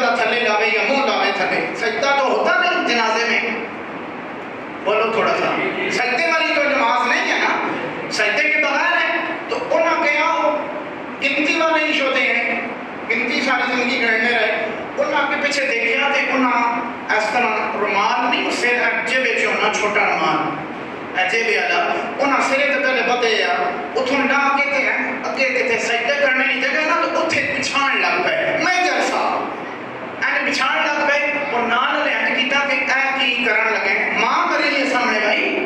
موڈا تھلے لاوے یا منہ لاوے تھلے. سجدہ تو ہوتا نہیں جنازے میں. بولو تھوڑا سا. سجدے والی تو نماز نہیں ہے نا, سجدے کے بغیر ہے. تو انہاں کیا گنتی والے ہی ہوتے ہیں, گنتی ساری زندگی گڑنے رہے. انہاں کے پیچھے دیکھا تے انہاں اس طرح رومال نہیں, اس سے اجے بیچ ہونا چھوٹا رومال اجے بھی والا, انہاں سرے تے پہلے بدے آ اتھوں لا کے تے اگے کتے سجدے کرنے کی جگہ نا تو اتھے بچھان لگ پئے. میں جلسا این بچھان لگ پئے اور نال لے کیتا کہ اے کی کرن لگے. ماں میرے لیے سامنے بھائی,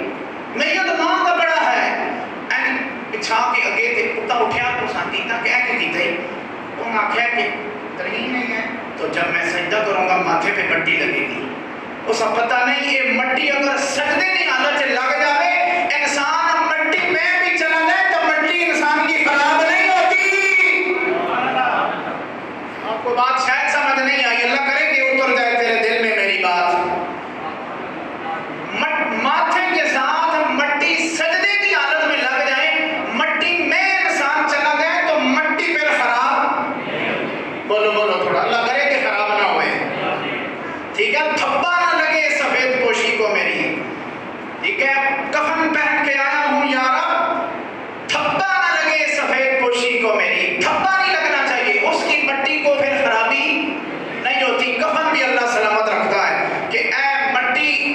میری تو ماں کا بڑا ہے. این بچھا کے اگے تے کتا اٹھیا تو سانتی تا کہ اے کیتا ہی. انہاں آکھیا کہ ترہی نہیں ہے تو جب میں سجدہ کروں گا ماتھے پہ مٹی لگے گی. اسا پتہ نہیں یہ مٹی اگر سجدے کی حالت سے لگ جائے, انسان مٹی میں بھی چلا جائے تو مٹی انسان کی خراب نہیں ہوتی. آپ کو بات شاید سمجھ نہیں آئی, اللہ کرے کہ اتر جائے تیرے دل میں میری بات. ماتھے کے ساتھ مٹی سجدے کی حالت میں لگ جائے, مٹی میں انسان چلا جائے تو مٹی پھر خراب. بولو بولو تھوڑا, اللہ کرے کہ خراب نہ ہوئے. ٹھیک ہے, تھپا نہ لگے سفید پوشی کو میری. ٹھیک ہے, کفن پہن کے آیا ہوں یا رب, تھپا نہ لگے سفید پوشی کو میری. تھپا نہیں لگنا چاہیے, اس کی مٹی کو پھر خرابی نہیں ہوتی. کفن بھی اللہ سلامت رکھتا ہے کہ اے مٹی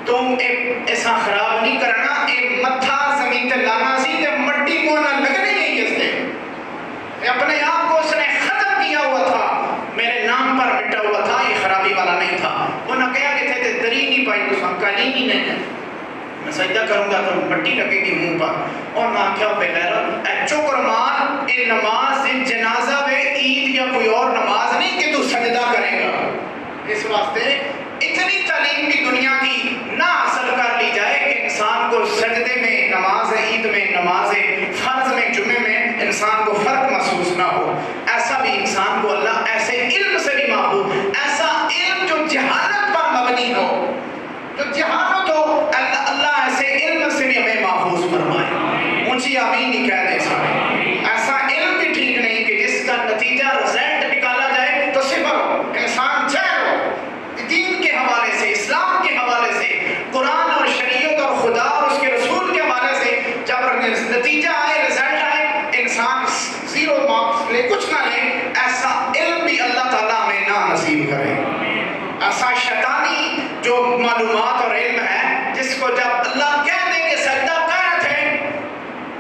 تم ایسا خراب نہیں کرنا, اے متھا زمین تے لانا سی تے مٹی کو نہ لگنے نہیں. اس نے اپنے آپ کو اس نے ختم کیا ہوا تھا, میرے نام پر مٹا ہوا تھا, یہ خرابی والا نہیں تھا. انہوں نے کہا کہ تھے دری نہیں پائی تو سن قالین ہی نہیں ہے, میں سجدہ کروں گا تو مٹی لگے گی منہ پر. اور نہ کیا بغیر اے چک رمان, اے نماز جنازہ و عید یا کوئی اور نماز نہیں کہ تو سجدہ کرے گا. اس واسطے اتنی تعلیم بھی دنیا کی نہ حاصل کر لی جائے کہ انسان کو سجدے میں, نماز عید میں, نماز فرض میں, جمعے میں انسان کو فرق محسوس نہ ہو. ایسا بھی انسان کو اللہ ایسے علم سے بھی محفوظ, ایسا علم جو جہالت پر مبنی ہو, جو جہالت ہو, اللہ ایسے علم سے بھی ہمیں محفوظ فرمائے. اونچی آمین نہیں کہہ دے سارے. ایسا علم بھی ٹھیک نہیں کہ جس کا نتیجہ رزلٹ نکالا جائے تو صفر ہو, انسان جہل ہو. دین کے حوالے سے, اسلام کے حوالے سے, قرآن اور شریعت اور خدا اور اس کے رسول کے حوالے سے جب نتیجہ آئے, رزلٹ آئے, انسان زیرو مارکس لے, کچھ نہ لے. ایسا علم بھی اللہ تعالیٰ ہمیں نہ نصیب کرے. ایسا شیطانی جو معلومات اور علم ہے جس کو جب اللہ کہہ دیں کہ سجدہ کر تھے,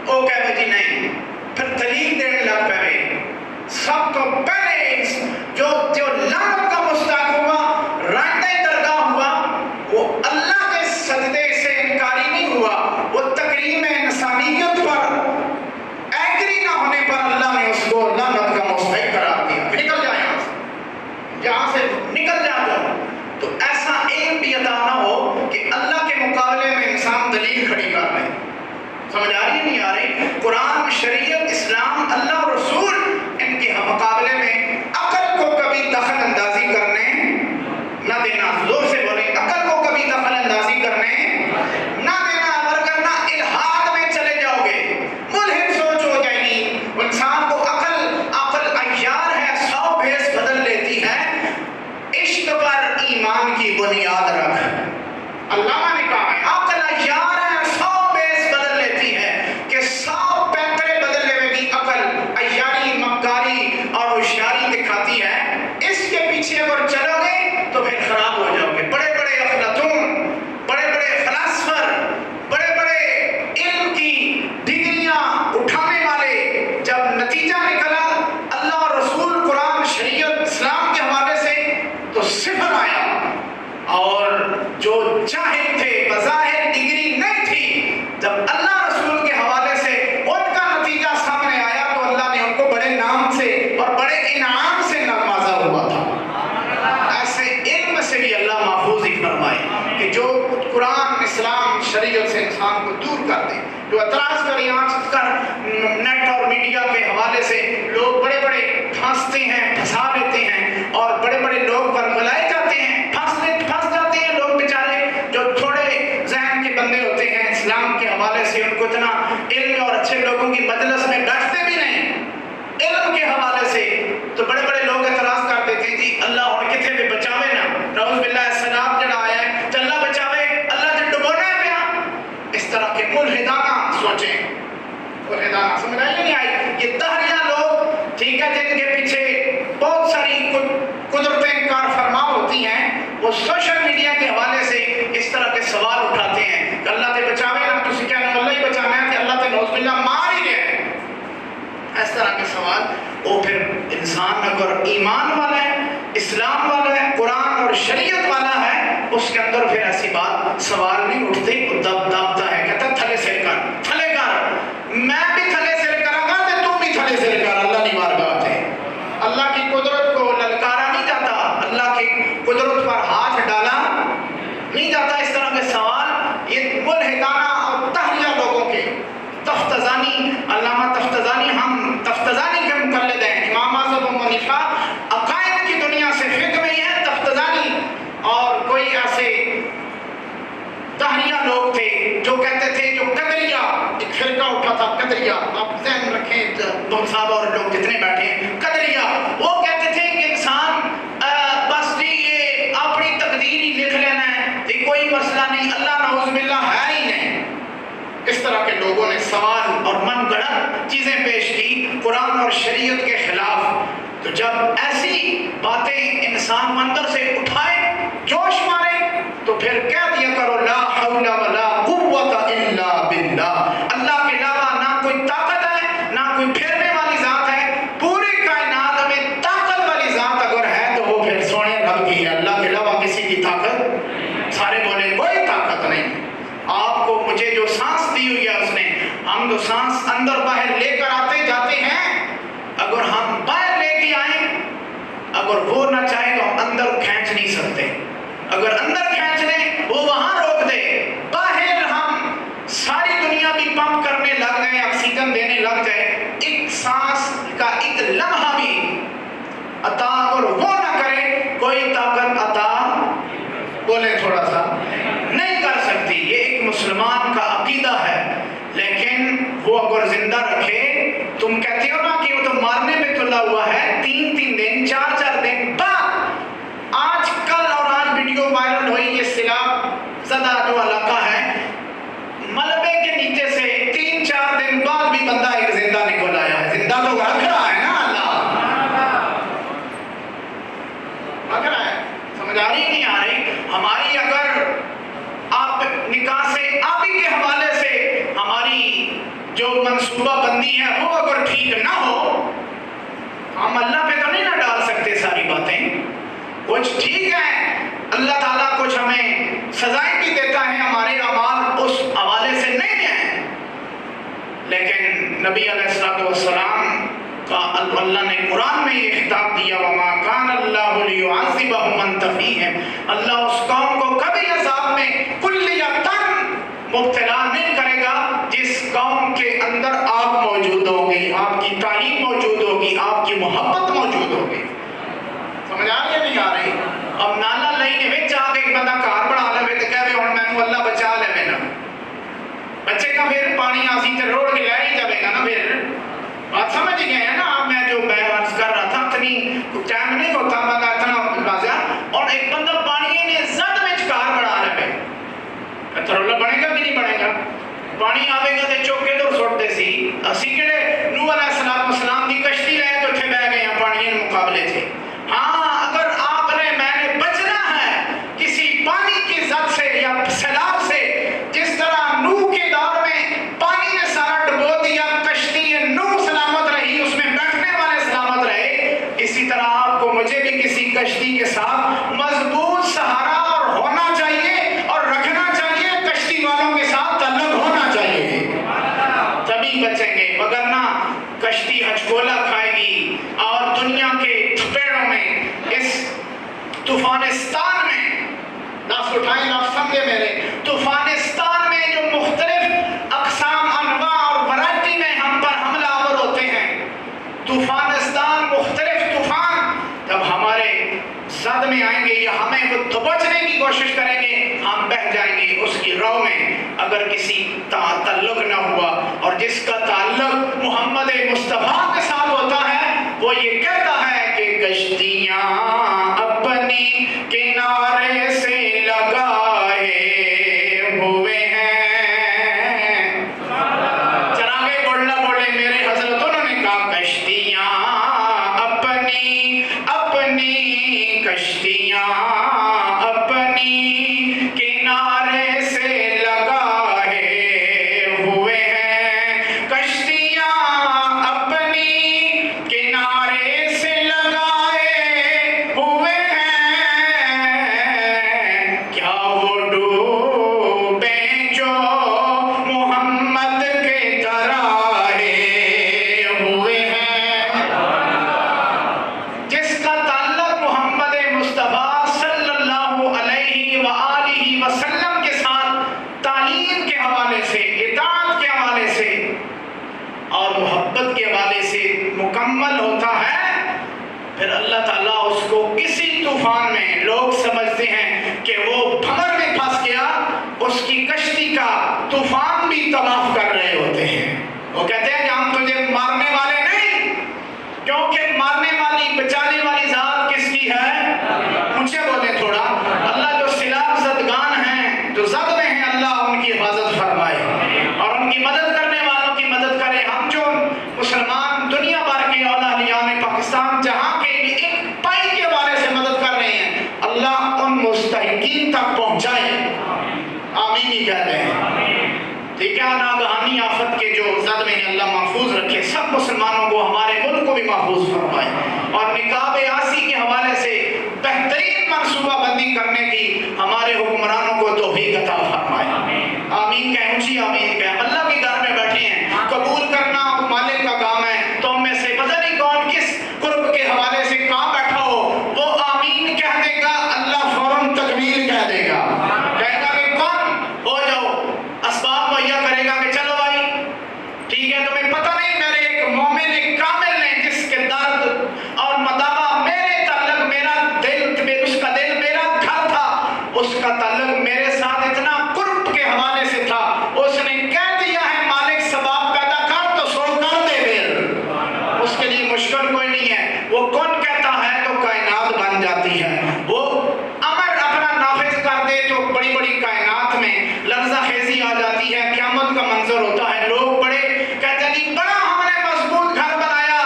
وہ کہے جی نہیں, پھر دلیل دینے لگ پڑے. سب تو پہلے جو لعنت کا مستحق ہوا, رائندہ درگاہ ہوا, وہ اللہ کے سجدے سے انکاری نہیں ہوا, وہ تکریم انسانیت پر ایگری نہ ہونے پر اللہ نے اس کو لعنت کا مستحق قرار دیا. نکل جائے یہاں سے نکل جاتا. تو ایسا علم بھی عطا نہ ہو کہ اللہ کے مقابلے میں انسان دلیل کھڑی کر لے. سمجھ آ رہی نہیں آ رہی؟ قرآن, شریعت, اسلام, اللہ اور رسول, ان کے مقابلے میں عقل کو کبھی دخل اندازی کرنے نہ دینا. زور سے بولیں, عقل کو کبھی دخل اندازی کرنے نہ دینا. ورنہ الہاد میں چلے جاؤ گے, ملحد سوچ ہو جائے گی. انسان کو عقل عیار ہے, 100 بھیس بدل لیتی ہے. عشق پر ایمان کی بنیاد رکھ. علامہ نے کہا ہے عقل عیار ہے, 100 بھیس بدل لیتی ہے, کہ 100 پیکرے بدلنے میں بھی عقل عیاری, مکاری اور ہوشیاری دکھاتی ہے. اس کے پیچھے اگر چلو گے تو پھر خراب ہو جاؤ گے. بڑے بڑے افلاطون, بڑے بڑے فلاسفر, بڑے بڑے علم کی ڈگریاں اٹھانے والے, جب نتیجہ نکلا اللہ اور رسول, قرآن, شریعت, اسلام کے حوالے سے, تو صفر آیا. اور جو جاہل تھے, بظاہر ڈگری نہیں تھی, جب اللہ رسول کے حوالے سے ان کا نتیجہ سامنے آیا تو اللہ نے ان کو بڑے نام سے اور بڑے انعام سے نوازا ہوا تھا. ایسے علم سے بھی اللہ محفوظ ہی فرمائے کہ جو قرآن, اسلام, شریعت سے انسان کو دور کر دے. جو اعتراض کر یہاں کر نیٹ اور میڈیا کے حوالے سے لوگ بڑے بڑے پھانستے ہیں, پھنسا لیتے ہیں, اور بڑے بڑے لوگ پر ملائے جاتے ہیں, پھنس جاتے ہیں لوگ بیچارے جو تھوڑے ذہن کے بندے ہوتے ہیں. اسلام کے حوالے سے ان کو اتنا علم, اور اچھے لوگوں کی مجلس میں بیٹھتے بھی نہیں علم کے حوالے سے, تو بڑے بڑے لوگ اعتراض کر دیتے ہیں جی اللہ ان کے وہ سوشل میڈیا کے حوالے سے اس طرح کے سوال اٹھاتے ہیں کہ اللہ تے بچاوے نا، تسی کہنا اللہ ہی بچانا ہے کہ اللہ تے نعوذ باللہ مار ہی گئے. اس طرح کے سوال وہ پھر انسان اگر ایمان والا ہے، اسلام والا ہے، قرآن اور شریعت والا ہے، اس کے اندر پھر ایسی بات سوال نہیں اٹھتے. وہ دبتا ہے، کہتا تھلے سر کر، تھلے کر، میں بھی تھلے سر کروں گا تو تم بھی تھلے سر کر. اللہ نہیں مار گاتے. اللہ کی قدرت کو للکارا نہیں جاتا، اللہ کی قدرت پر ہاتھ ڈالا نہیں جاتا. اس طرح کے سوال یہ ملحدانہ اور تہریہ لوگوں کے. تفتزانی، علامہ تفتزانی، ہم تفتزانی کے مقلد ہیں. امام اعظم ابو حنیفہ عقائد کی دنیا سے فقہ میں ہی ہے. تفتزانی اور کوئی ایسے تہریہ لوگ تھے جو کہتے تھے، جو قدریہ ایک فرقہ اٹھا تھا، قدریہ، آپ ذہن رکھیں دون صاحب اور لوگ جتنے بیٹھے ہیں، قدریہ وہ کہتے تھے کہ انسان بس جی یہ اپنی تقدیر ہی لکھ لینا ہے، یہ کوئی مسئلہ نہیں، اللہ نعوذ باللہ ہے ہی نہیں. اس طرح کے لوگوں نے سوال اور من گڑھت چیزیں پیش کی قرآن اور شریعت کے خلاف. تو جب ایسی باتیں انسان اندر سے اٹھائے، جوش مارے، تو پھر کہہ دیا کرو لا حول ولا قوت الا باللہ. اللہ کے علاوہ نہ کوئی طاقت ہے، نہ کوئی پھیرنے والی ذات ہے. پوری کائنات میں طاقت والی ذات اگر ہے تو وہ پھر سونے رب کی ہے. اللہ کے علاوہ کسی کی طاقت، سارے بولے کوئی طاقت نہیں. آپ کو مجھے جو سانس دی ہوئی ہے اس نے، ہم جو سانس اندر باہر لے کر آتے جاتے ہیں، اگر ہم باہر لے کے آئیں، اگر وہ نہ چاہے تو ہم اندر کھینچ نہیں سکتے. اگر اندر کھینچ لیں وہ وہاں روک دے. باہر ہم ساری دنیا بھی پمپ کرنے لگ جائیں، آکسیجن دینے لگ جائے، ایک سانس کا ایک لمحہ بھی عطا اور وہ نہ کرے، کوئی طاقت عطا بولے تھوڑا سا نہیں کر سکتی. یہ ایک مسلمان کا عقیدہ ہے. لیکن وہ اگر زندہ رکھے، تم کہتے ہو نا کہ وہ تو مارنے پہ تلا ہوا ہے، 3 دن 4 دن بعد، آج کل اور آج ویڈیو وائرل ہوئی، یہ سیلاب زدہ جو علاقہ ہے، ملبے کے نیچے سے 3-4 دن بعد بھی بندہ ایک زندہ نکل آیا ہے. زندہ تو رکھ رہا ہے نا اللہ، رکھ رہا ہے. سمجھ آ رہی نہیں آ رہی؟ ہماری اگر آپ نکاح سے آبی کے حوالے سے ہماری جو منصوبہ بندی ہے وہ اگر ٹھیک نہ ہو، ہم اللہ پہ تو نہیں نہ ڈال سکتے ساری باتیں. کچھ ٹھیک ہے، اللہ تعالیٰ کچھ ہمیں سزائیں بھی دیتا ہے، ہمارے اعمال اس حوالے سے نہیں ہیں. لیکن نبی علیہ السلام کا اللہ نے قرآن میں یہ خطاب دیا، وَمَا كَانَ اللَّهُ لِيُعَذِّبَهُمْ وَأَنْتَ فِيهِمْ. اللہ اس قوم کو کبھی عذاب میں کلیتاً مبتلا نہیں کرے گا جس قوم کے اندر آپ موجود ہوگی، آپ کی تعلیم موجود ہوگی، آپ کی محبت موجود ہوگی. سمجھ آ رہی ہے نہیں آ رہی؟ اب نالا لئی نے وچ آ کے ایک بندہ کار بنا لے تے کہے ہن مینوں اللہ بچا لے مینا بچے کا، پھر پانی آسی تے روڑ کے لے ہی جائے گا نا. پھر بات سمجھ گئے ہیں نا آپ؟ میں جو عرض کر رہا تھا اتنی ٹائم نہیں ہوتا بندہ اتنا واضح. اور ایک بندہ پانی نے زد میں کار بنا لے پہ ترولہ بنے گا کہ نہیں بنے گا؟ پانی آئے گا تے چوک کے دور سوٹتے سی. اسی کہڑے نوح علیہ السلام دی کشتی لے تو اتنے بہ گئے ہیں، پانی کے مقابلے تھے. ہاں اگر آپ نے میں نے بچنا ہے کسی پانی کی زد سے یا سیلاب سے، جس طرح نوح کے دور میں پانی نے سارا ڈبو دیا، کشتی نوح سلامت رہی، اس میں بیٹھنے والے سلامت رہے، اسی طرح آپ کو مجھے بھی کسی کشتی کے ساتھ مضبوط سہارا اور ہونا چاہیے اور رکھنا چاہیے، کشتی والوں کے ساتھ تعلق ہونا چاہیے، تبھی بچیں گے. وگرنہ کشتی ہچکولا کھائے گی اور دنیا کے تھپیڑوں میں، اس طوفانستان میں، لفظ اٹھائیں، لفظ سمجھے میرے، طوفانستان میں جو مختلف اقسام، انواع اور ورائٹی میں ہم پر حملہ آور ہوتے ہیں، طوفانستان، مختلف طوفان جب ہمارے زد میں آئیں گے یا ہمیں دبوچنے کی کوشش کریں گے، ہم بہہ جائیں گے اس کی رو میں. اگر کسی تعلق نہ ہوا، اور جس کا تعلق محمد مصطفیٰ کے ساتھ ہوتا ہے، وہ یہ کہتا ہے کہ کشتیاں اپنی کنارے سے لگائے ہوئے ہیں. چراغے بولنا بولے میرے حضرت، انہوں نے کہا کشتیاں اپنی کشتیاں ہوتا ہے پھر اللہ تعالیٰ اس کو اسی طوفان میں، لوگ سمجھتے ہیں کہ وہ بھنور میں پھنس گیا، اس کی کشتی کا طوفان بھی طواف کر رہے ہوتے ہیں۔ وہ کہتے ہیں کہ ہم تجھے مارنے والے نہیں، کیونکہ مارنے والی بچانے والی ذات کس کی ہے؟ مجھے بولے تھوڑا، اللہ جو سلاح زدگان ہیں، جو زد میں ہیں، اللہ ان کی حفاظت فرمائے اور ان کی مدد کرنے والوں کی مدد کرے۔ ہم جو مسلمان دنیا بھر کے اولیاء میں پاکستان جہاں کے ایک پائی کے حوالے سے مدد کر رہے ہیں، اللہ ان مستحقین تک پہنچائے، آمین ہی کہتے ہیں۔ ٹھیک ہے، ناگہانی آفت کے جو زد میں اللہ محفوظ رکھے، سب مسلمانوں کو، ہمارے ملک کو بھی محفوظ فرمائے، اور نکاب آسی کے حوالے سے بہترین منصوبہ بندی کرنے کی ہمارے حکمرانوں کو توفیق عطا فرمائے۔ آمین کہیں، اونچی آمین کہیں۔ اللہ کے گھر میں بیٹھے ہیں، قبول کرنا مالک کا کام ہے، تو ہم میں سے پتہ نہیں کون کس قرب کے حوالے سے کہاں بیٹھا ہو، وہ آمین کہہ دے گا، اللہ فوراً تکمیل کہہ دے گا، کہے گا کہ کون ہو جاؤ، اسباب مہیا کرے گا کہ چلو بھائی ٹھیک ہے۔ تمہیں پتہ نہیں میرے ایک مومن کامل نے جس کے درد اور مداوا میرے تعلق، میرا دل، اس کا دل میرا گھر تھا، اس کا تعلق میرے ساتھ اتنا قرب کے حوالے سے تھا، اس نے کہہ دیا ہے مالک سباب پیدا کر تو سو کر دے، پھر اس کے لیے مشکل کوئی نہیں ہے، وہ کون کہتا ہے تو کائنات بن جاتی ہے، وہ امر اپنا نافذ کر دے تو بڑی بڑی کائنات میں لرزہ خیزی آ جاتی ہے، قیامت کا منظر ہوتا ہے، لوگ بڑے کہتے ہیں جی بڑا ہم نے مضبوط گھر بنایا،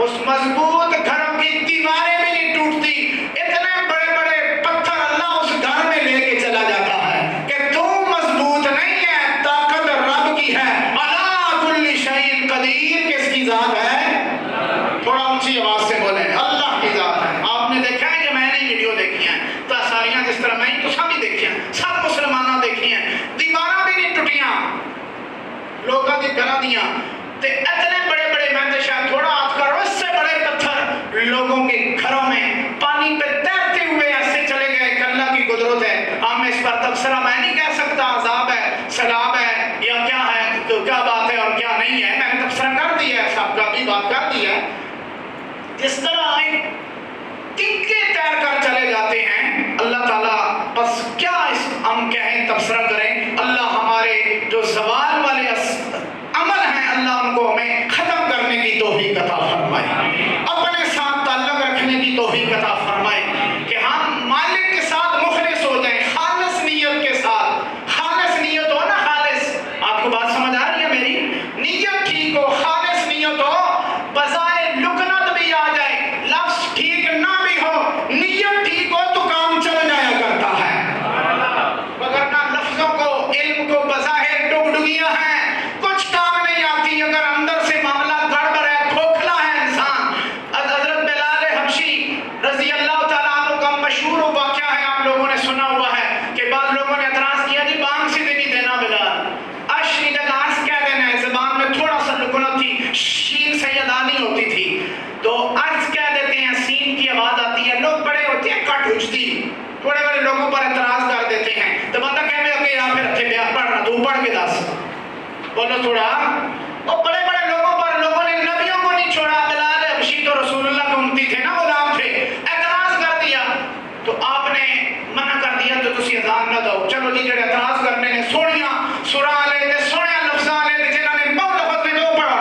اس مضبوط گھروں کی دیواریں بھی نہیں ٹوٹتی، اتنے بڑے بڑے پتھر اللہ اس گھر میں لے کے چلا جاتا ہے کہ تو مضبوط نہیں ہے، طاقت رب کی ہے، علی کل شیء قدیر کس کی ذات ہے؟ تھوڑا اونچی آواز سے بولیں، اللہ کی ذات ہے۔ آپ نے دیکھا ہے کہ میں نے ویڈیو دیکھی ہیں تو ساریاں جس طرح میں تو سب ہی دیکھی ہیں، سب مسلمانوں دیکھی ہیں، دیواراں بھی نہیں ٹوٹیاں، لوگوں کی گھراں دیاں تے اتنے بڑے بڑے، میں تو شاید تھوڑا ہاتھ کرو، اس سے بڑے پتھر لوگوں کے گھروں میں پانی پہ تیرتے ہوئے ایسے چلے گئے کہ اللہ کی قدرت ہے۔ ہم اس پر تبصرہ میں نہیں کہہ سکتا، عذاب ہے، سلاب ہے یا کیا ہے، کیا بات ہے اور کیا نہیں ہے، میں نے تبصرہ کر دیا ہے، سب کا بھی بات کر دیا ہے۔ جس طرح تنکے تیر کر چلے جاتے ہیں اللہ تعالیٰ، بس کیا اس ہم کہیں تبصرہ کریں، اللہ ہمارے جو زوال والے عمل ہیں اللہ ان کو ہمیں ختم کرنے کی توفیق عطا فرمائے، اپنے ساتھ تعلق رکھنے کی توفیق عطا فرمائے کہ ہم مالک کے ساتھ مخلص ہو جائیں، خالص نیت کے ساتھ۔ خالص نیت ہو نا، خالص، آپ کو بات سمجھ آ رہی ہے میری؟ نیت ٹھیک ہو، خالص نیت ہو، بظاہر لکنت بھی آ جائے، لفظ ٹھیک نہ بھی ہو، نیت ٹھیک ہو تو کام چل جایا کرتا ہے، وگرنہ لفظوں کو، علم کو بظاہر ڈگڈگیاں ہیں، کچھ کام نہیں آتی، اگر اندر سے معاملہ گڑبڑ ہے، کھوکھلا ہے انسان۔ حضرت بلال حبشی رضی اللہ تعالیٰ عنہ کا مشہور واقعہ ہے، آپ لوگوں نے سنا ہوا ہے کہ بعض لوگوں نے اعتراض کیا جی بانگ سیدھے نہیں دینا بلال، اش کی جگہ اس کہہ دینا ہے، زبان میں تھوڑا سا لکنت تھی، شین سیدانی ہوتی تھی تو ارض کہہ دیتے ہیں، سین کی آواز آتی ہے، لوگ بڑے ہوتے ہیں کٹ اٹھتی، تھوڑے بڑے لوگوں پر اعتراض کر دیتے ہیں، تو بندہ کہنے لگے یا پھر اچھے بیان پڑھنا، تو پڑھ کے دس بولو تھوڑا۔ وہ بڑے بڑے لوگوں پر، لوگوں نے نبیوں کو نہیں چھوڑا، بلال حبشی تو رسول اللہ کے امتی تھے نا، غلام تھے، اعتراض کر دیا تو آپ نے منع کر دیا تو تسی اذان نہ دو، چلو جی جڑے اعتراض کرنے نے سوڑیاں سورا لے تے سوڑیاں لفظاں لے تے جنہاں نے بہت لفظ نے دو پڑھا،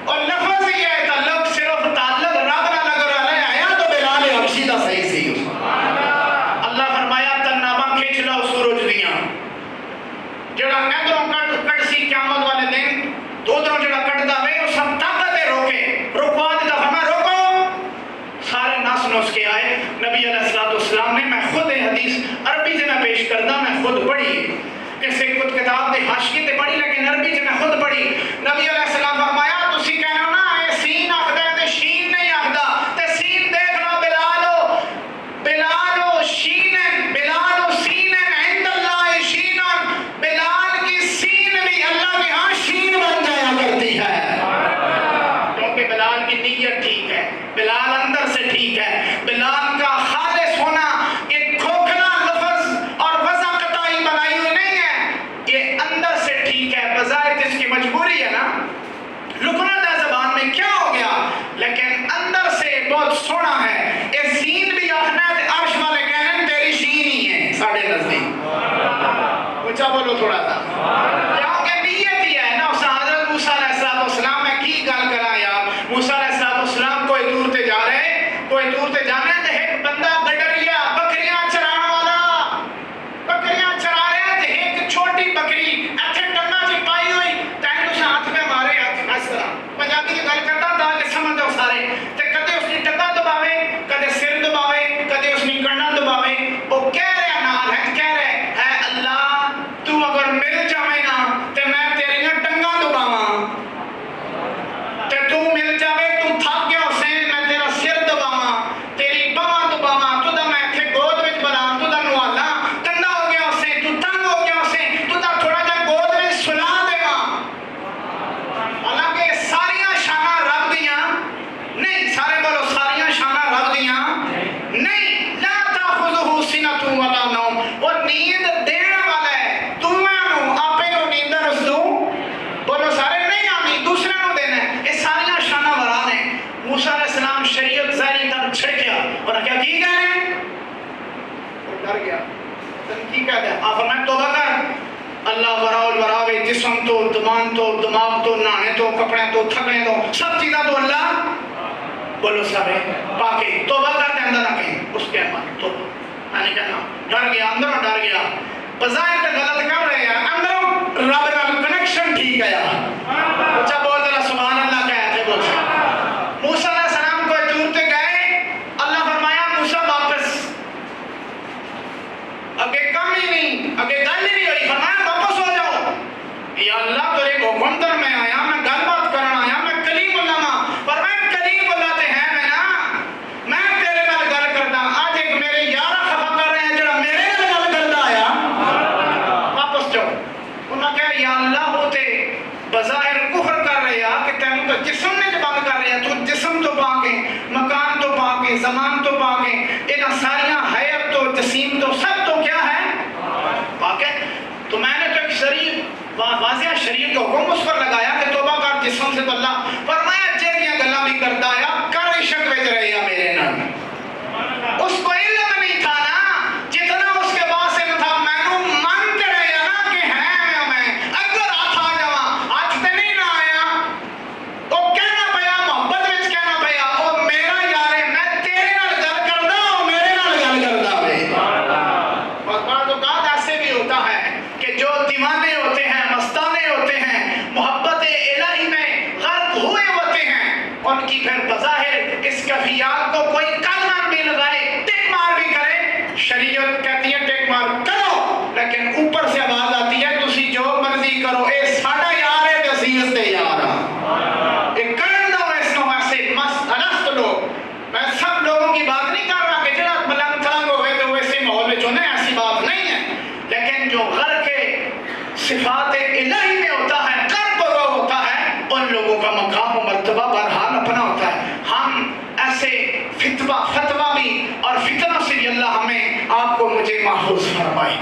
اور لفظ ہی ہے تعلق صرف تعلق رب نہ لگ رہا ہے، یا تو بلال حبشی دا صحیح سی، اللہ فرمایا تناباں کھینچ لو سورج دیاں، جڑا ادھروں کٹ سی قیامت والے دن تو ادھروں جڑا کٹدا وے وہ سب طاقت روکے، رکوا دیتا، فرمایا روکو، سارے نس نس کے آئے، نبی علیہ السلام نے، میں خود حدیث عربی سے میں پیش کردہ، میں خود پڑھی، کسی خود کتاب دے حاشیے تے پڑھی لیکن عربی سے میں خود پڑھی، نبی علیہ السلام فرمایا تسی کہنا نا اے سین آخدا ہے تے شین نہیں آخدا، تے سین دیکھ لو بلالو، بلالو شینن، بلالو سینن عند اللہ شینن، بلال کی سین بھی اللہ کے ہاں شین بن جایا کرتی ہے، کیونکہ بلال کی نیت ٹھیک ہے، بلال اندر سے ٹھیک ہے، بلال کا خالص ہونا ایک کھوکھلا لفظ اور وضع قطعی بنائی ہوئی نہیں ہے، یہ اندر سے ٹھیک ہے، بظاہر اس کی مجبوری ہے نا، ڈر گیا تنقید کہتے ہیں آپ فرمائیں توبہ کر اللہ وراول وراوے جسم تو دمان تو دماغ تو نانے تو کپڑے تو تھکنے تو سب چیزیں تو اللہ بولو سارے پاکے توبہ کر دے اندر نہ کہیں اس کے اندر توبہ میں نے کہنا ڈر گیا اندروں ڈر گیا بظاہر تو غلط کر رہے ہیں اندروں رب نال کنیکشن ٹھیک ہے اچھا بول ذرا سبحان اللہ کہتے تھے بول موسیٰ علیہ السلام کو دور تے گئے اللہ فرمایا موسیٰ واپس اگے کم ہی نہیں اگے گل ہی نہیں ہوئی فرمایا واپس ہو جاؤ یا اللہ تیرے حکم در میں آیا میں گل بات کرنا آیا میں کلیم اللہ ماں پر میں کلیم اللہ تے ہیں میں تیرے نال گل کردا آج ایک میرے یارہ خفا کر رہے ہیں جڑا میرے نال گل کردا آیا واپس جاؤ انہاں کہا یا اللہ ہوتے بظاہر کفر کر رہے ہیں کہ تینوں تو جسم نے بند کر رہے ہیں تو جسم تو پاکے مکان تو پاکے زمان تو پاکے انہاں ساریاں حیات تو جسیم تو سب تو کیا ہے پاکے تو میں نے تو ایک شریف واضح شریعت کا حکم اس پر لگایا کہ توبہ کر جسم سے تو اللہ فرمایا جیڑیاں گلاں بھی کرتا آیا کر عشق وچ رہے ہیں میرے نال اس کو علم نہیں تھا نا جتنا اس کے پاس علم تھا میں نو مانتے رہے نا کہ ہیں میں اگر ہاتھ آ جاواں ہاتھ تے نہیں نہ آیا او کہنا پیا محبت وچ کہنا پیا او میرا یار ہے میں تیرے نال گل کردا او میرے نال گل کردا وے اور بعض اوقات ایسے بھی ہوتا ہے کہ جو دیوانے ہوتے ہیں مستانے ہوتے ہیں محبت الہی میں غرق ہوئے ہوتے ہیں ان کی پھر بظاہر اس کیفیات کو کوئی کلمہ بھی لگائے ٹک مار بھی کرے شریعت کہتی ہے ٹک مار کرو لیکن اوپر سے آواز آتی ہے تسی جو مرضی کرو اے ساڈا یار ہے تے اسی اس تے یار ہاں اے کرن دو اس کو ایسے مست انست لوگ میں سب لوگوں کی بات نہیں کر رہا کہ جڑا ملنگ تھلنگ ہوئے تو ویسے ماحول میں چونے ایسی بات نہیں ہے لیکن جو غرق صفات الہی میں ہوتا ہے قرب وہ ہوتا ہے ان لوگوں کا مقام و مرتبہ بہرحال اپنا ہوتا ہے ہم ایسے فتوہ بھی اور فتنہ سے بھی اللہ ہمیں آپ کو مجھے محفوظ فرمائے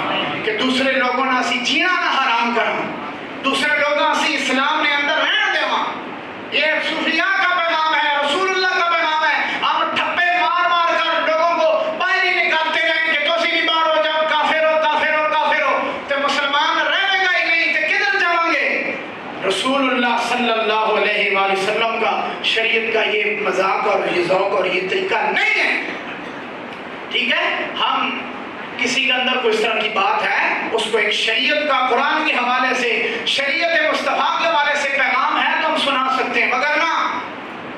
کہ دوسرے لوگوں نے اسی جینا نہ حرام کریں دوسرے لوگوں اسی اسلام نے اندر رہن دیواں یہ صوفیاء کا پیغام ہے رسول اللہ کا پیغام ہے ہم ٹھپے مار مار کر لوگوں کو باہر ہی نکالتے رہیں کہ تو سی بھی باہر ہو جاؤ کافر ہو کافر ہو کافر ہو تو مسلمان رہنے گا ہی نہیں تو کدھر جاؤں گے رسول اللہ صلی اللہ علیہ وآلہ وسلم کا شریعت کا یہ مذاق اور یہ ذوق اور یہ طریقہ نہیں ہے ٹھیک ہے ہم کسی کے اندر کوئی اس طرح کی بات ہے اس کو ایک شریعت کا قرآن کے حوالے سے شریعت مصطفیٰ کے حوالے سے پیغام ہے تو ہم سنا سکتے ہیں مگر نہ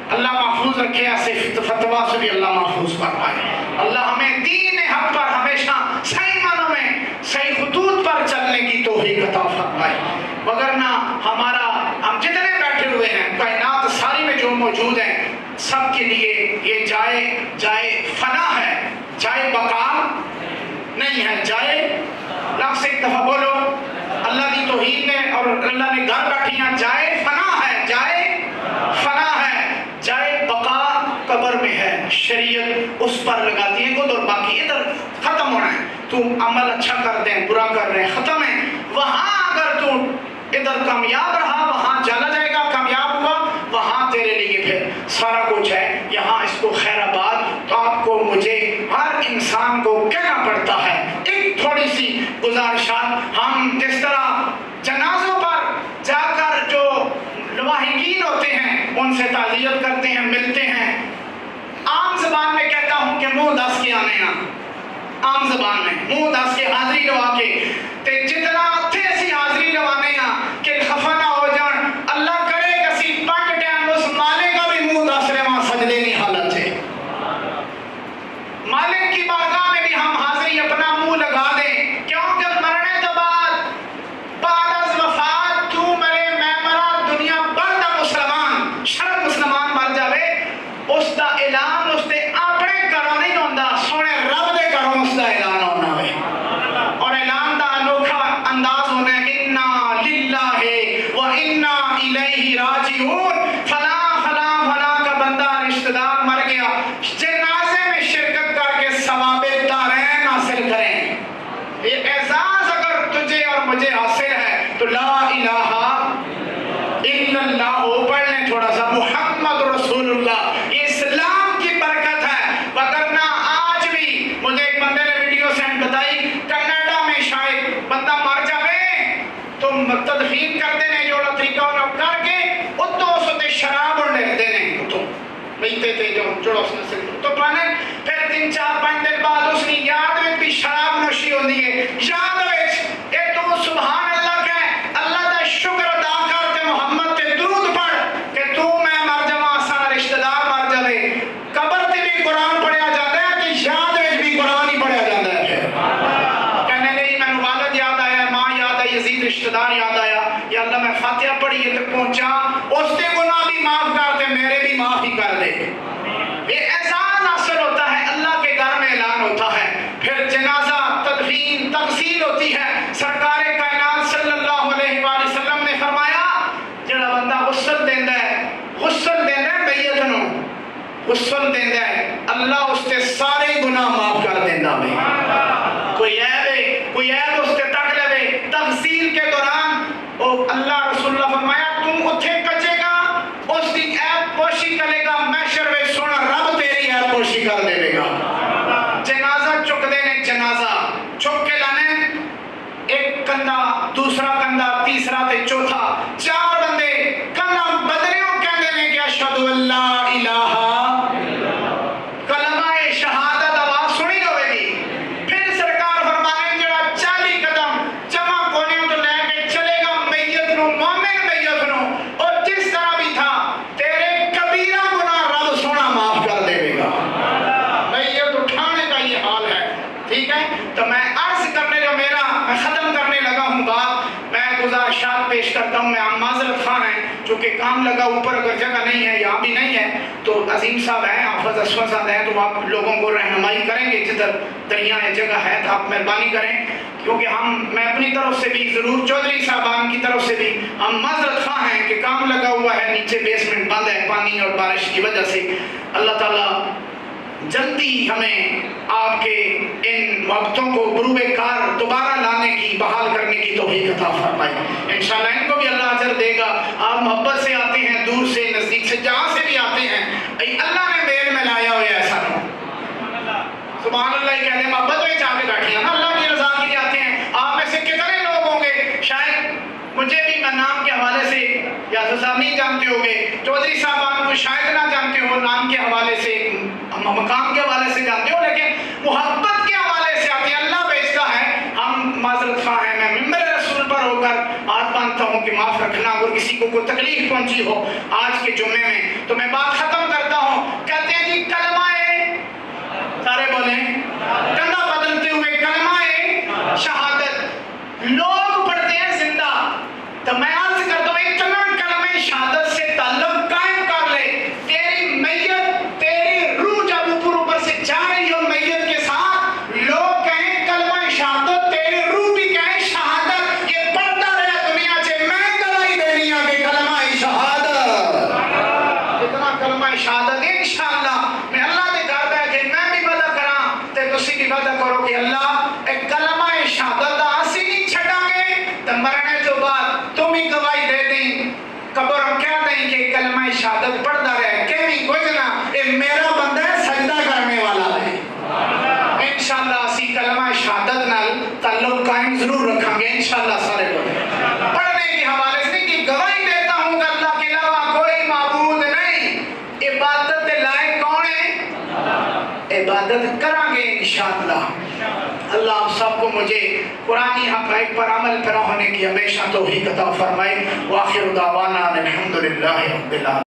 اللہ محفوظ رکھے ایسے فتویٰ سے بھی اللہ محفوظ فرمائے اللہ ہمیں دین حق پر ہمیشہ صحیح معنوں میں صحیح خطوط پر چلنے کی توفیق عطا فرمائے مگر نہ ہمارا ہم جتنے بیٹھے ہوئے ہیں کائنات ساری میں جو موجود ہیں سب کے لیے یہ جائے فنا ہے جائے بقا نہیں ہے جائے لفظ ایک دفعہ بولو اللہ کی توحید نے اور اللہ نے گھر بیٹھی ہیں جائے فنا ہے جائے بقا قبر میں ہے شریعت اس پر لگاتی ہے خود اور باقی ادھر ختم ہونا ہے تو عمل اچھا کر دیں برا کر رہے ہیں ختم ہے وہاں اگر تو ادھر کامیاب رہا وہاں چلا جائے گا کامیاب ہوا وہاں تیرے لیے پھر سارا کچھ ہے یہاں اس کو خیر آباد تو آپ کو مجھے ہر انسان کو کہنا پڑتا ہے ایک تھوڑی سی گزارشات ہم جس طرح جنازوں پر جا کر جو لواحقین ہوتے ہیں ان سے تعزیت کرتے ہیں ملتے ہیں عام زبان میں کہتا ہوں کہ منہ دس کے آنے عام زبان میں منہ دس کے حاضری لوا کے تے جتنا اتھے اسی حاضری لوانے ہاں کہ خفا نہ ہو جان اللہ کرے کہ اسی 5 ٹائم اس مالک کا بھی منہ دس رہے وہاں سجدے کی حالت ہے مالک کی بارگاہ میں بھی ہم حاضری اپنا منہ لگا دیں کیونکہ مرنے تو بعد از وفات تو مرے میں مرا دنیا بڑا مسلمان شرط مسلمان مر جاوے اس دا اعلان اس دے اپنے گھروں نہیں ہوندا سونے رب دے گھروں اس دا اعلان ہونا ہے اور اعلان دا انوکھا انداز ہونا ہے کہ انا تدفین کرتے ہیں جو طریقہ انہوں کر کے اتو اس تے شراب ڈھکتے ہیں اتو بیتے تھے جو جڑو اس نے سے تو پانے پھر 3-4-5 دن بعد اس نے یاد میں بھی شراب نوشی ہوتی ہے یاد وچ اے تو سبحان اللہ کہے اللہ دا شکر ادا کر تے محمد تے درود پڑھ کہ تو میں مر جاواں سارا رشتہ دار مر جاوے قبر تے بھی قرآن پڑھیا جاتا ہے کہ یاد وچ بھی قرآن ہی پڑھیا جاتا ہے کہنے لگی میں والد یاد آیا ماں یاد آئی یزید رشتہ دار یاد آیا یا اللہ میں فاتحہ پڑھی ہے تک پہنچا اس تے گناہ بھی معاف کر دے میرے بھی معاف ہی کر دے یہ احساس حاصل ہوتا ہے اللہ کے گھر میں اعلان ہوتا ہے پھر جنازہ تدفین تغسیل ہوتی ہے سرکار کائنات صلی اللہ علیہ وآلہ وسلم نے فرمایا جڑا بندہ غسل دیندا ہے میت نو غسل دیندا ہے اللہ اس تے سارے گناہ معاف کر دیندا ہے کوئی عیب اس تے تک لے تغسیل کے دوران اللہ رسول اللہ فرمایا تم اتھے کچے گا اس دی عیب پوشی کرے گا محشر میں سونا رب تیری عیب پوشی کر دے گا جنازہ چک دینے جنازہ چک کے لانے ایک کندھا دوسرا کندھا تیسرا تے چوتھا 4 بندے کندھا بدریوں کہندے نے کہ اشہد اللہ الہ کلمہ شہادت آواز سنی ہوئے گی پھر سرکار فرمانے جڑا 40 قدم جمع کونیوں تو لے کے چلے گا میت نو مومن میت نو اور جس طرح بھی تھا تیرے کبیرہ گناہ رب سونا معاف کر دے گا میت اٹھانے کا یہ حال ہے ٹھیک ہے تو میں عرض کرنے جو میں ختم کرنے لگا ہوں بات میں گزارشات پیش کرتا ہوں میں معذرت خواہ ہیں چونکہ کام لگا اوپر اگر جگہ نہیں ہے یہاں بھی نہیں ہے تو عظیم صاحب ہیں حافظ اسود صاحب ہیں تو آپ لوگوں کو رہنمائی کریں گے جدھر دریا جگہ ہے تو آپ مہربانی کریں کیونکہ میں اپنی طرف سے بھی ضرور چودھری صاحبان کی طرف سے بھی ہم معذرت خواہ ہیں کہ کام لگا ہوا ہے نیچے بیسمنٹ بند ہے پانی اور بارش کی وجہ سے اللہ تعالیٰ جلدی ہمیں آپ کے ان وقتوں کو غروب کار دوبارہ لانے کی بحال کرنے کی توفیق عطا فرمائے انشاءاللہ ان کو بھی اللہ اجر دے گا آپ محبت سے آتے ہیں دور سے نزدیک سے جہاں سے بھی آتے ہیں اللہ نے میل میں لایا ہوا ایسا نہ سبحان اللہ ہی کہتے ہیں محبت میں جا کے بیٹھی ہیں اللہ کی رضا کے لیے آتے ہیں آپ میں سے کتنے لوگ ہوں گے شاید مجھے بھی میں نام کے حوالے سے یا صاحب نہیں جانتے ہو گے چودھری صاحبان کو شاید نہ جانتے ہو نام کے حوالے سے مقام کے حوالے سے جانتے ہو لیکن محبت کے حوالے سے آتے ہیں اللہ بھیجتا ہے ہم معذرت خواہ ہیں میں ممبر رسول پر ہو کر ہاتھ باندھتا ہوں کہ معاف رکھنا اگر کسی کو کوئی تکلیف پہنچی ہو آج کے جمعے میں تو میں بات ختم کرتا ہوں کہتے ہیں جی کلمہ سارے بولیں کندھا بدلتے ہوئے کلمہ شہادت لوگ پڑھتے ہیں زندہ تو میں عرض کرتا ہوں اتنا کلمہ شہادت سے تعلق قائم کر لے تیری میت تیری روح جب اوپر سے جا رہی ہو میت کے ساتھ لوگ کہیں کلمہ شہادت تیری روح بھی کہیں شہادت یہ پڑھتا رہے دنیا سے میں گواہی دینی ہے کہ کلمہ شہادت اتنا کلمہ شہادت انشاءاللہ میں اللہ دے گھر بیٹھے میں بھی وعدہ کراں تے تسی بھی وعدہ کرو کہ اللہ ایک کلمہ شہادت اسی نہیں چھڈاں گے تے مرنے تو بعد تم ہی گواہی دے دیں قبر ہم کہہ دیں کہ کلمہ شہادت پڑھتا رہے کہ نہیں کچھ نہ یہ میرا بندہ ہے سجدہ کرنے والا ہے انشاءاللہ اسی کلمہ شہادت نال تعلق قائم ضرور رکھیں گے انشاءاللہ سارے لوگ پڑھنے کے حوالے سے نہیں کہ گواہی دیتا ہوں کہ اللہ کے علاوہ کوئی معبود نہیں عبادت کے لائق کون ہے عبادت کریں گے انشاءاللہ اللہ آپ سب کو مجھے قرآنی حقائق پر عمل پیرا ہونے کی ہمیشہ توفیق عطا فرمائے وآخر دعوانا الحمدللہ رب العالمین